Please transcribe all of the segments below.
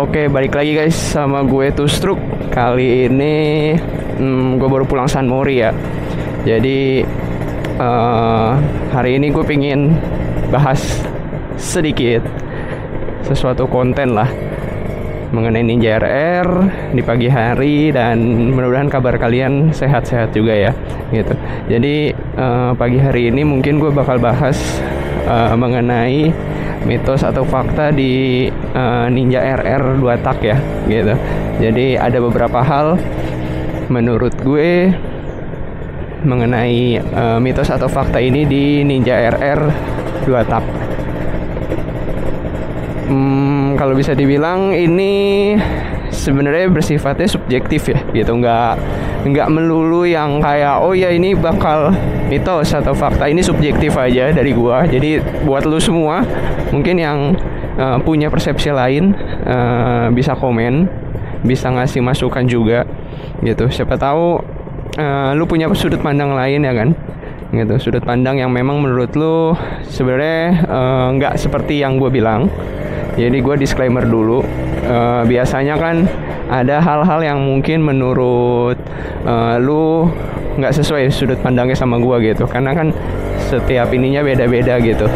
Oke, balik lagi guys sama gue Tustruk. Kali ini gue baru pulang San Mori ya. Jadi hari ini gue pingin bahas sedikit sesuatu konten lah mengenai Ninja RR di pagi hari, dan mudah-mudahan kabar kalian sehat-sehat juga ya gitu. Jadi pagi hari ini mungkin gue bakal bahas mengenai mitos atau fakta di Ninja RR 2 tak ya gitu. Jadi ada beberapa hal menurut gue mengenai mitos atau fakta ini di Ninja RR 2 tak. Kalau bisa dibilang ini sebenarnya bersifatnya subjektif ya gitu, nggak melulu yang kayak oh ya ini bakal mitos atau fakta. Ini subjektif aja dari gua. Jadi buat lu semua mungkin yang punya persepsi lain bisa komen, bisa ngasih masukan juga gitu. Siapa tahu lu punya sudut pandang lain ya kan gitu, sudut pandang yang memang menurut lu sebenarnya nggak seperti yang gue bilang. Jadi gue disclaimer dulu, biasanya kan ada hal-hal yang mungkin menurut lu nggak sesuai sudut pandangnya sama gue gitu, karena kan setiap ininya beda-beda gitu,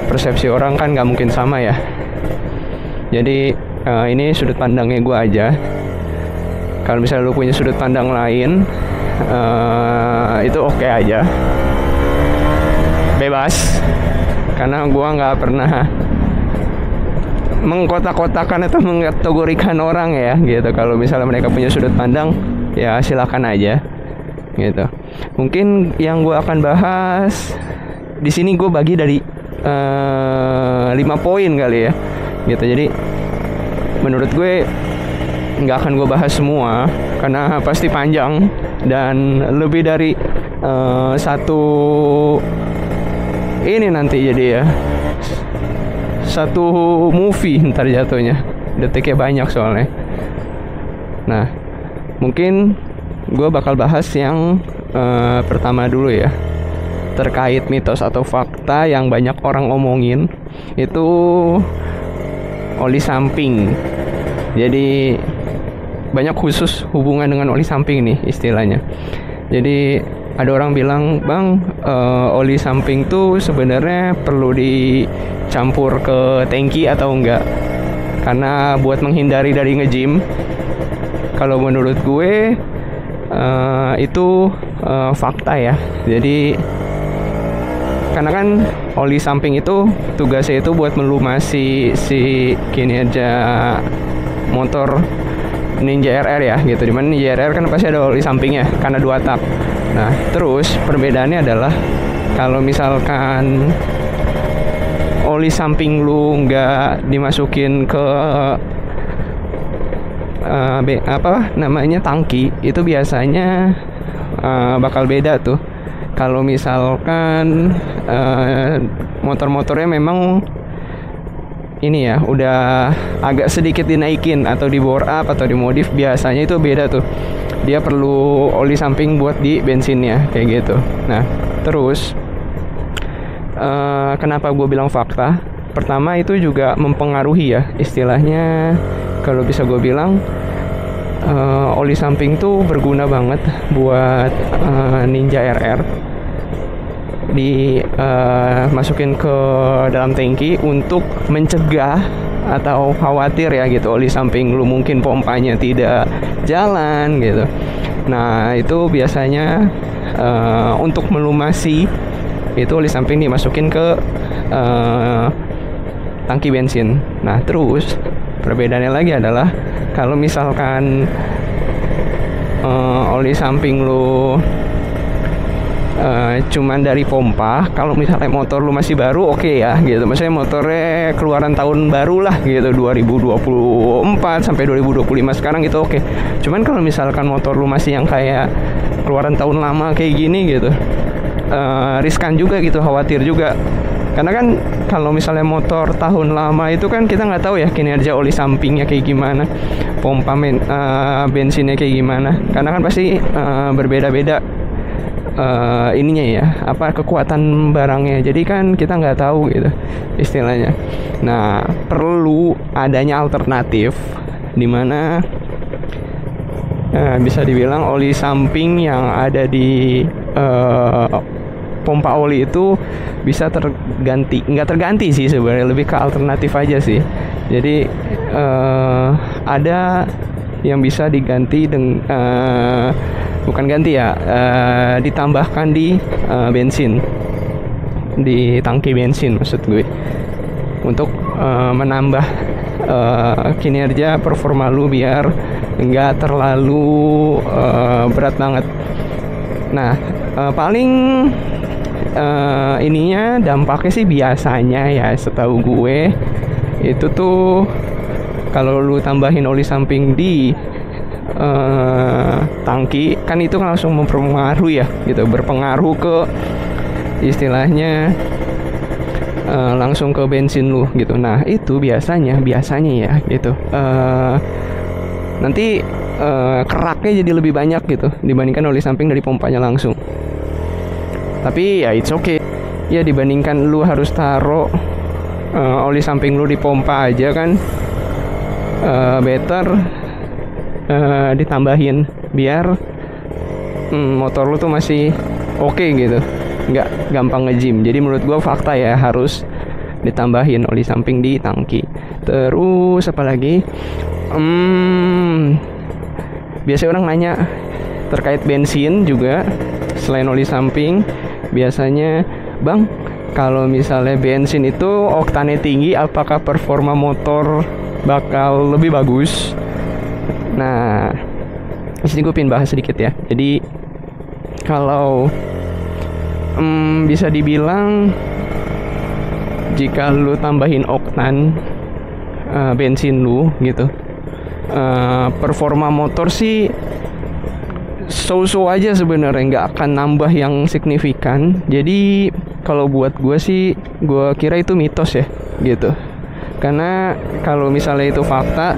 persepsi orang kan nggak mungkin sama ya. Jadi ini sudut pandangnya gue aja. Kalau misalnya lu punya sudut pandang lain, itu oke aja, bebas, karena gue nggak pernah mengkotak-kotakan atau mengkategorikan orang ya gitu. Kalau misalnya mereka punya sudut pandang ya silakan aja gitu. Mungkin yang gue akan bahas di sini gue bagi dari 5 poin kali ya gitu. Jadi menurut gue nggak akan gue bahas semua karena pasti panjang dan lebih dari satu ini nanti jadi ya satu movie ntar jatuhnya, detiknya banyak soalnya. Nah mungkin gue bakal bahas yang pertama dulu ya, terkait mitos atau fakta yang banyak orang omongin, itu oli samping. Jadi banyak khusus hubungan dengan oli samping nih istilahnya. Jadi ada orang bilang, bang, oli samping tuh sebenarnya perlu dicampur ke tangki atau enggak, karena buat menghindari dari nge-gym. Kalau menurut gue itu fakta ya. Jadi karena kan oli samping itu tugasnya itu buat melumasi si kinerja motor Ninja RR ya gitu. Dimana Ninja RR kan pasti ada oli sampingnya karena 2 tak. Nah terus perbedaannya adalah kalau misalkan oli samping lu nggak dimasukin ke tangki, itu biasanya bakal beda tuh. Kalau misalkan motor-motornya memang ini ya udah agak sedikit dinaikin atau di bore up atau dimodif, biasanya itu beda tuh. Dia perlu oli samping buat di bensinnya kayak gitu. Nah terus kenapa gue bilang fakta? Pertama itu juga mempengaruhi ya, istilahnya kalau bisa gue bilang oli samping tuh berguna banget buat Ninja RR. Masukin ke dalam tangki untuk mencegah atau khawatir ya gitu oli samping lu mungkin pompanya tidak jalan gitu. Nah itu biasanya untuk melumasi itu oli samping dimasukin ke tangki bensin. Nah terus perbedaannya lagi adalah kalau misalkan oli samping lu cuman dari pompa, kalau misalnya motor lu masih baru oke ya gitu, maksudnya motornya keluaran tahun baru lah gitu, 2024 sampai 2025 sekarang gitu oke. Cuman kalau misalkan motor lu masih yang kayak keluaran tahun lama kayak gini gitu, riskan juga gitu, khawatir juga. Karena kan kalau misalnya motor tahun lama itu kan kita nggak tahu ya kinerja oli sampingnya kayak gimana, pompa bensinnya kayak gimana, karena kan pasti berbeda-beda ininya ya, apa kekuatan barangnya. Jadi kan kita nggak tahu gitu istilahnya. Nah, perlu adanya alternatif dimana bisa dibilang oli samping yang ada di pompa oli itu bisa nggak terganti sih sebenarnya, lebih ke alternatif aja sih. Jadi ada yang bisa diganti dengan bukan ganti ya, ditambahkan di bensin, di tangki bensin maksud gue, untuk menambah kinerja performa lu biar nggak terlalu berat banget. Nah, paling ininya dampaknya sih biasanya ya setahu gue itu tuh kalau lu tambahin oli samping di tangki kan itu kan langsung mempengaruhi ya gitu, berpengaruh ke istilahnya langsung ke bensin lu gitu. Nah itu biasanya ya gitu, nanti keraknya jadi lebih banyak gitu dibandingkan oli samping dari pompanya langsung. Tapi ya it's okay ya, dibandingkan lu harus taruh oli samping lu di pompa aja kan, better ditambahin biar motor lu tuh masih oke gitu, nggak gampang nge-jam. Jadi menurut gua fakta ya, harus ditambahin oli samping di tangki. Terus apa lagi, biasanya orang nanya terkait bensin juga selain oli samping. Biasanya, bang, kalau misalnya bensin itu oktannya tinggi, apakah performa motor bakal lebih bagus? Nah, disini gue pengen bahas sedikit ya. Jadi kalau bisa dibilang jika lu tambahin oktan bensin lu gitu, performa motor sih so-so aja sebenarnya, nggak akan nambah yang signifikan. Jadi kalau buat gue sih, gue kira itu mitos ya gitu. Karena kalau misalnya itu fakta,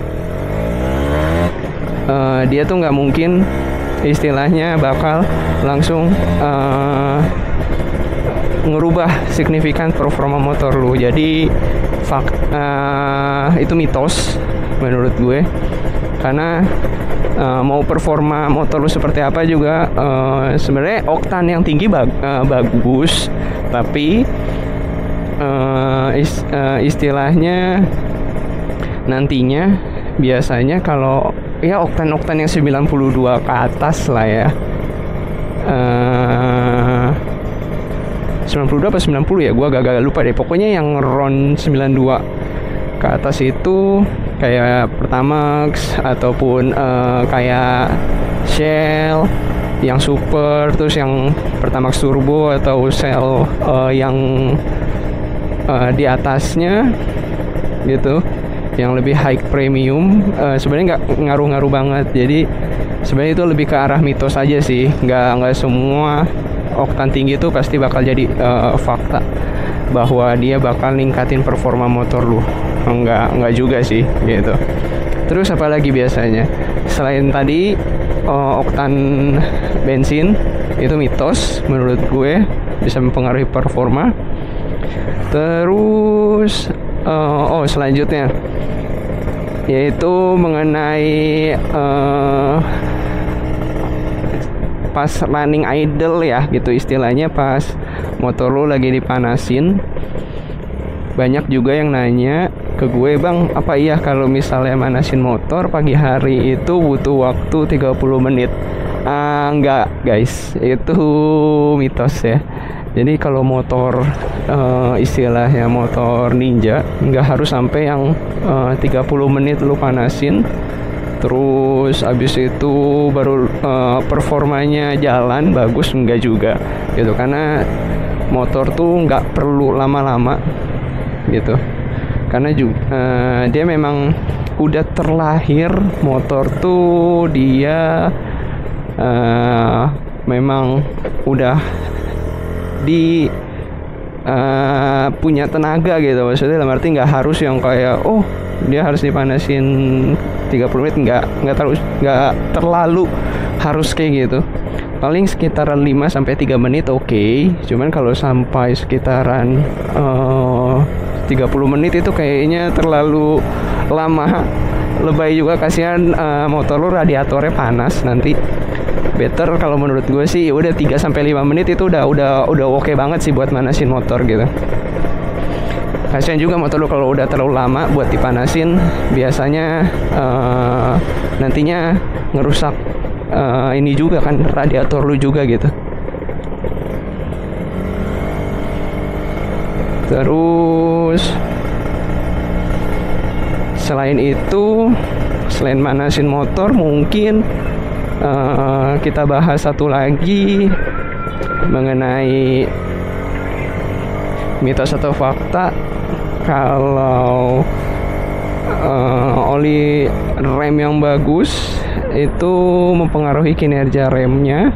dia tuh nggak mungkin istilahnya bakal langsung ngerubah signifikan performa motor lu. Jadi itu mitos menurut gue. Karena mau performa motor lu seperti apa juga, sebenarnya oktan yang tinggi bagus, tapi istilahnya nantinya biasanya kalau ya oktan yang 92 ke atas lah ya, 92 apa 90 ya, gue agak lupa deh. Pokoknya yang round 92 ke atas itu kayak Pertamax ataupun kayak Shell yang super, terus yang Pertamax Turbo atau Shell yang di atasnya gitu, yang lebih high premium, sebenarnya nggak ngaruh-ngaruh banget. Jadi sebenarnya itu lebih ke arah mitos aja sih, nggak semua oktan tinggi itu pasti bakal jadi fakta bahwa dia bakal ningkatin performa motor lu. Enggak juga sih gitu. Terus apalagi biasanya selain tadi oktan bensin itu mitos menurut gue, bisa mempengaruhi performa. Terus selanjutnya yaitu mengenai pas running idle ya gitu istilahnya, pas motor lu lagi dipanasin. Banyak juga yang nanya ke gue, bang, apa iya kalau misalnya manasin motor pagi hari itu butuh waktu 30 menit? Enggak guys, itu mitos ya. Jadi kalau motor istilahnya motor ninja, nggak harus sampai yang 30 menit lu panasin terus abis itu baru performanya jalan bagus, enggak juga gitu. Karena motor tuh nggak perlu lama-lama gitu, karena juga dia memang udah terlahir motor tuh, dia memang udah di punya tenaga gitu. Maksudnya dalam arti nggak harus yang kayak dia harus dipanasin 30 menit, nggak terlalu harus kayak gitu. paling sekitaran 5 sampai 3 menit oke. Cuman kalau sampai sekitaran 30 menit itu kayaknya terlalu lama. Lebay juga, kasihan motor lu radiatornya panas nanti. Better kalau menurut gue sih udah 3 sampai 5 menit itu udah oke banget sih buat manasin motor gitu. Kasihan juga motor lu kalau udah terlalu lama buat dipanasin, biasanya nantinya ngerusak ini juga kan, radiator lu juga gitu. Terus selain itu, selain manasin motor, mungkin kita bahas satu lagi mengenai mitos atau fakta kalau oli rem yang bagus itu mempengaruhi kinerja remnya.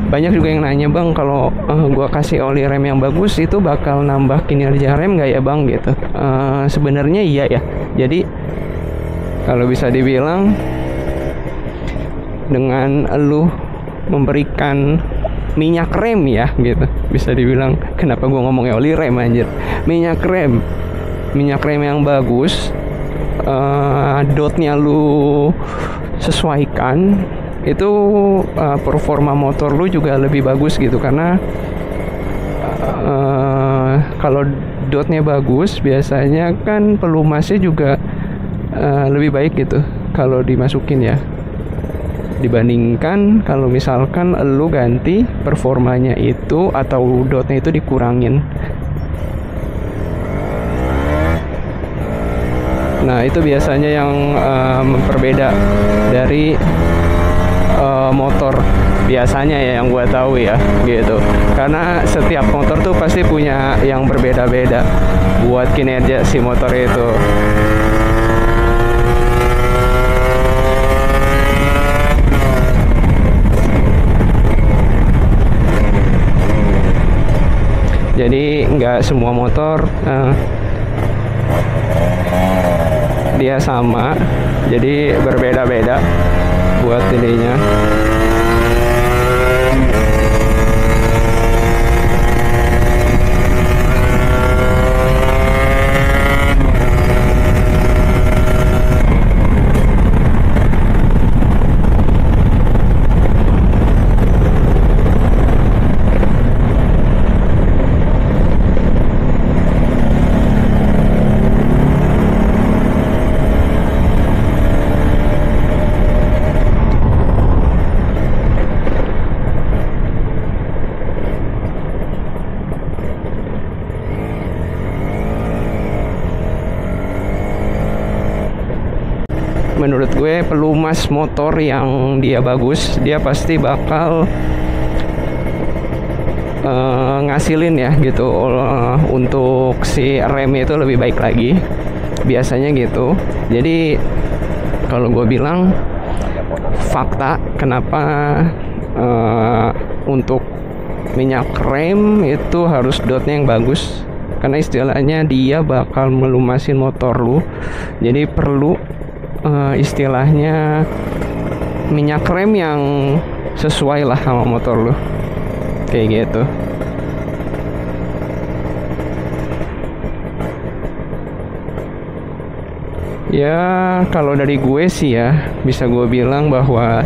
Banyak juga yang nanya, bang, kalau gua kasih oli rem yang bagus itu bakal nambah kinerja rem nggak ya bang gitu. Sebenarnya iya ya. Jadi kalau bisa dibilang dengan lu memberikan minyak rem ya gitu, bisa dibilang, kenapa gua ngomongnya oli rem anjir, minyak rem yang bagus, dotnya lu sesuaikan, itu performa motor lu juga lebih bagus gitu. Karena kalau dotnya bagus biasanya kan pelumasnya juga lebih baik gitu kalau dimasukin ya, dibandingkan kalau misalkan lu ganti performanya itu atau dotnya itu dikurangin. Nah itu biasanya yang memperbeda dari motor biasanya ya, yang gue tahu ya gitu. Karena setiap motor tuh pasti punya yang berbeda-beda buat kinerja si motor itu. Jadi nggak semua motor dia sama, jadi berbeda-beda buat ininya. Menurut gue pelumas motor yang dia bagus, dia pasti bakal ngasilin ya gitu untuk si remnya itu lebih baik lagi, biasanya gitu. Jadi kalau gue bilang fakta kenapa untuk minyak rem itu harus dotnya yang bagus, karena istilahnya dia bakal melumasin motor lu. Jadi perlu istilahnya minyak rem yang sesuai lah sama motor lu, kayak gitu. Ya kalau dari gue sih ya, bisa gue bilang bahwa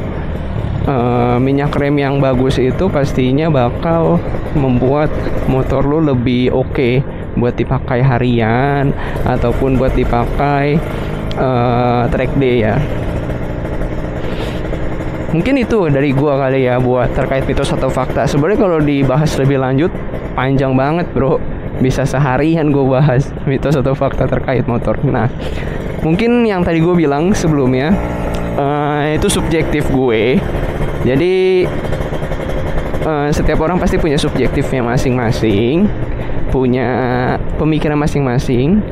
minyak rem yang bagus itu pastinya bakal membuat motor lu lebih oke buat dipakai harian ataupun buat dipakai track day ya. Mungkin itu dari gua kali ya buat terkait mitos atau fakta. Sebenarnya kalau dibahas lebih lanjut panjang banget bro, bisa seharian gua bahas mitos atau fakta terkait motor. Nah mungkin yang tadi gue bilang sebelumnya itu subjektif gue. Jadi setiap orang pasti punya subjektifnya masing-masing, punya pemikiran masing-masing.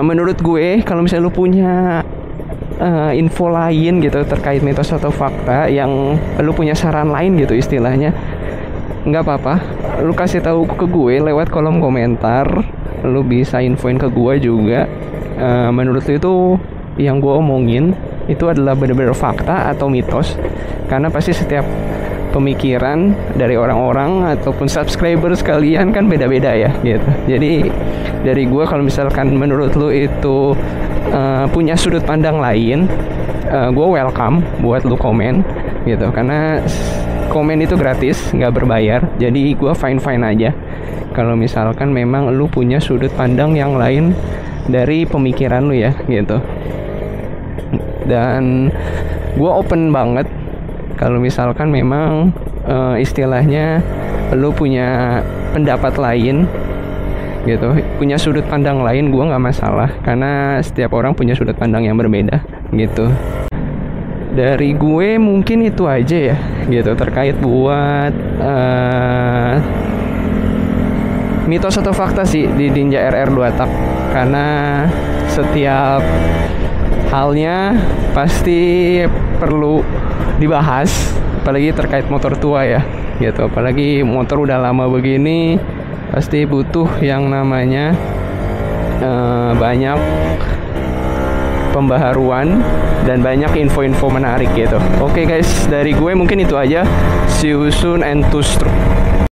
Menurut gue kalau misalnya lu punya info lain gitu terkait mitos atau fakta, yang lu punya saran lain gitu istilahnya, nggak apa-apa, lu kasih tahu ke gue lewat kolom komentar. Lu bisa infoin ke gue juga menurut lu itu yang gue omongin itu adalah benar-benar fakta atau mitos, karena pasti setiap pemikiran dari orang-orang ataupun subscriber sekalian kan beda-beda ya gitu. Jadi dari gue, kalau misalkan menurut lu itu punya sudut pandang lain, gue welcome buat lu komen gitu, karena komen itu gratis, nggak berbayar. Jadi gue fine aja kalau misalkan memang lu punya sudut pandang yang lain dari pemikiran lu ya gitu. Dan gue open banget kalau misalkan memang istilahnya lu punya pendapat lain gitu, punya sudut pandang lain, gue nggak masalah, karena setiap orang punya sudut pandang yang berbeda gitu. Dari gue mungkin itu aja ya gitu terkait buat mitos atau fakta sih di Ninja RR 2 tak, karena setiap halnya pasti perlu dibahas, apalagi terkait motor tua ya gitu. Apalagi motor udah lama begini, pasti butuh yang namanya banyak pembaharuan dan banyak info-info menarik gitu. Oke guys, dari gue mungkin itu aja. See you soon and to